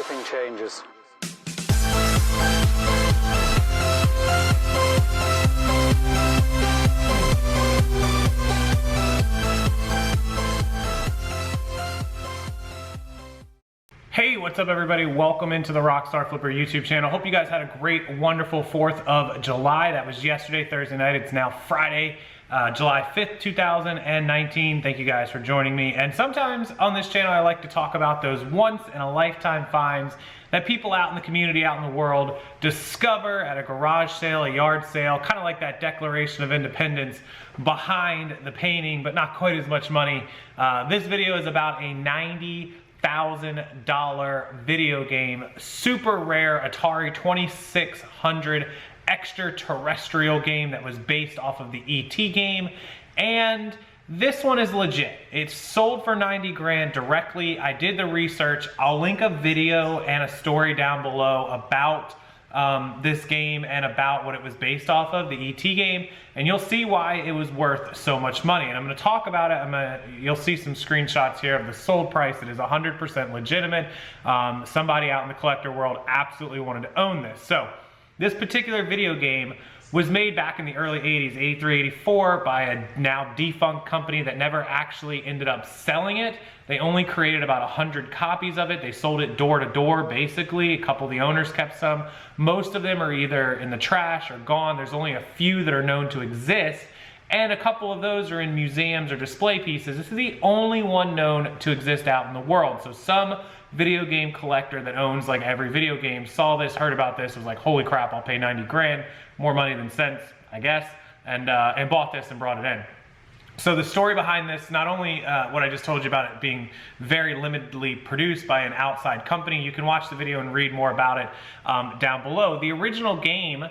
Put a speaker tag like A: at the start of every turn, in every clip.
A: shipping changes.
B: Hey, what's up everybody? Welcome into the Rockstarflipper YouTube channel. Hope you guys had a great, wonderful 4th of July. That was yesterday, Thursday night. It's now Friday, July 5th, 2019. Thank you guys for joining me. And sometimes on this channel, I like to talk about those once in a lifetime finds that people out in the community, out in the world, discover at a garage sale, a yard sale, kind of like that Declaration of Independence behind the painting, but not quite as much money. This video is about a $90,000 video game, super rare Atari 2600 extraterrestrial game that was based off of the E.T. game. And this one is legit. It's sold for 90 grand directly. I did the research. I'll link a video and a story down below about this game and about what it was based off of, the E.T. game, and you'll see why it was worth so much money. And I'm going to talk about it. You'll see some screenshots here of the sold price. It is 100% legitimate. Somebody out in the collector world absolutely wanted to own this. So this particular video game was made back in the early 80s, 83, 84, by a now defunct company that never actually ended up selling it. They only created about 100 copies of it. They sold it door to door, basically. A couple of the owners kept some. Most of them are either in the trash or gone. There's only a few that are known to exist, and a couple of those are in museums or display pieces. This is the only one known to exist out in the world. So some video game collector that owns like every video game saw this, heard about this, was like, holy crap, I'll pay 90 grand, more money than sense, I guess, and bought this and brought it in. So the story behind this, not only what I just told you about it being very limitedly produced by an outside company, you can watch the video and read more about it down below. The original game,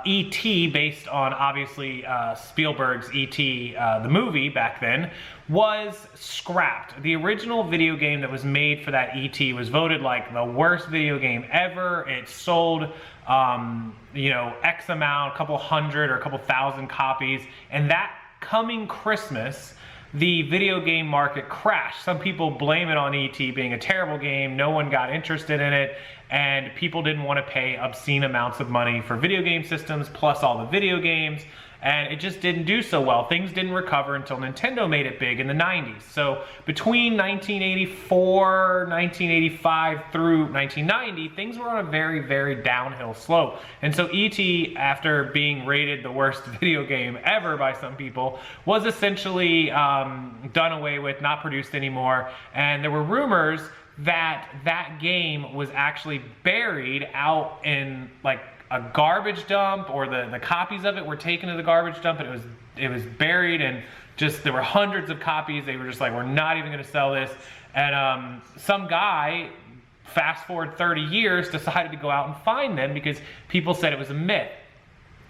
B: E.T., based on obviously Spielberg's E.T., the movie back then, was scrapped. The original video game that was made for that E.T. was voted like the worst video game ever. It sold, you know, X amount, a couple hundred or a couple thousand copies, and that coming Christmas, the video game market crashed. Some people blame it on E.T. being a terrible game. No one got interested in it, and people didn't want to pay obscene amounts of money for video game systems, plus all the video games, and it just didn't do so well. Things didn't recover until Nintendo made it big in the 90s. So between 1984, 1985 through 1990, things were on a very, very downhill slope. And so E.T., after being rated the worst video game ever by some people, was essentially done away with, not produced anymore. And there were rumors that that game was actually buried out in like a garbage dump, or the copies of it were taken to the garbage dump, and it was buried, and just there were hundreds of copies. They were just like, we're not even going to sell this. And some guy, fast forward 30 years, decided to go out and find them because people said it was a myth.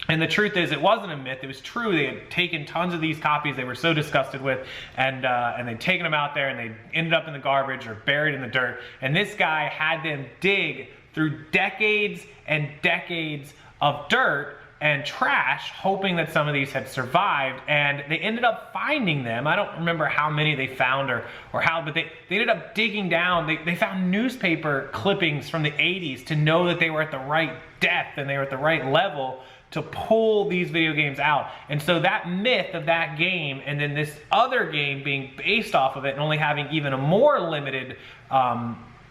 B: And the truth is, it wasn't a myth. It was true. They had taken tons of these copies they were so disgusted with, and they'd taken them out there, and they ended up in the garbage or buried in the dirt. And this guy had them dig through decades and decades of dirt and trash, hoping that some of these had survived, and they ended up finding them. I don't remember how many they found or how, but they ended up digging down. They found newspaper clippings from the 80s to know that they were at the right depth and they were at the right level to pull these video games out. And so that myth of that game, and then this other game being based off of it and only having even a more limited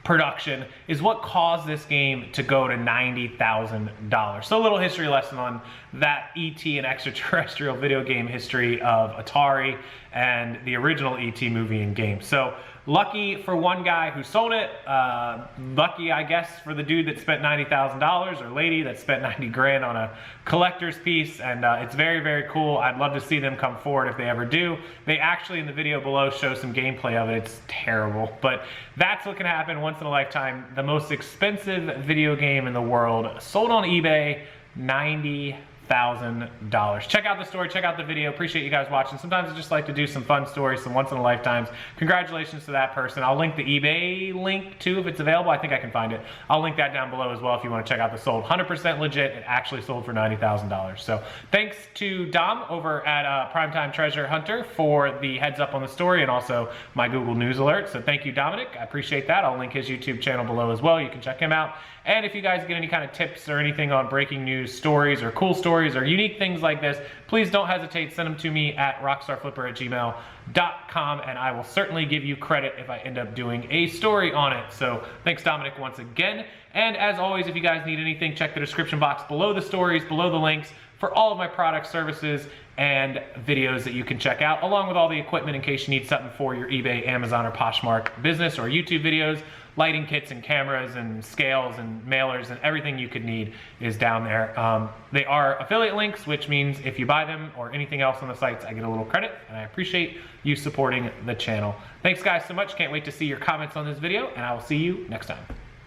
B: production, is what caused this game to go to $90,000. So a little history lesson on that E.T. and extraterrestrial video game history of Atari and the original E.T. movie and game. So lucky for one guy who sold it, lucky I guess for the dude that spent $90,000 or lady that spent 90 grand on a collector's piece, and it's very, very cool. I'd love to see them come forward if they ever do. They actually, in the video below, show some gameplay of it. It's terrible, but that's what can happen once in a lifetime. The most expensive video game in the world, sold on eBay, $90,000. Check out the story, check out the video. Appreciate you guys watching. Sometimes I just like to do some fun stories, some once in a lifetimes. Congratulations to that person. I'll link the eBay link too if it's available. I think I can find it. I'll link that down below as well if you want to check out the sold. 100% legit. It actually sold for $90,000. So thanks to Dom over at Primetime Treasure Hunter for the heads up on the story and also my Google News alert. So thank you, Dominic. I appreciate that. I'll link his YouTube channel below as well. You can check him out. And if you guys get any kind of tips or anything on breaking news stories or cool stories or unique things like this, please don't hesitate. Send them to me at rockstarflipper@gmail.com and I will certainly give you credit if I end up doing a story on it. So thanks, Dominic, once again. And as always, if you guys need anything, check the description box below the stories, below the links for all of my products, services, and videos that you can check out, along with all the equipment in case you need something for your eBay, Amazon, or Poshmark business or YouTube videos. Lighting kits and cameras and scales and mailers and everything you could need is down there. They are affiliate links, which means if you buy them or anything else on the sites, I get a little credit, and I appreciate you supporting the channel. Thanks guys so much. Can't wait to see your comments on this video, and I will see you next time.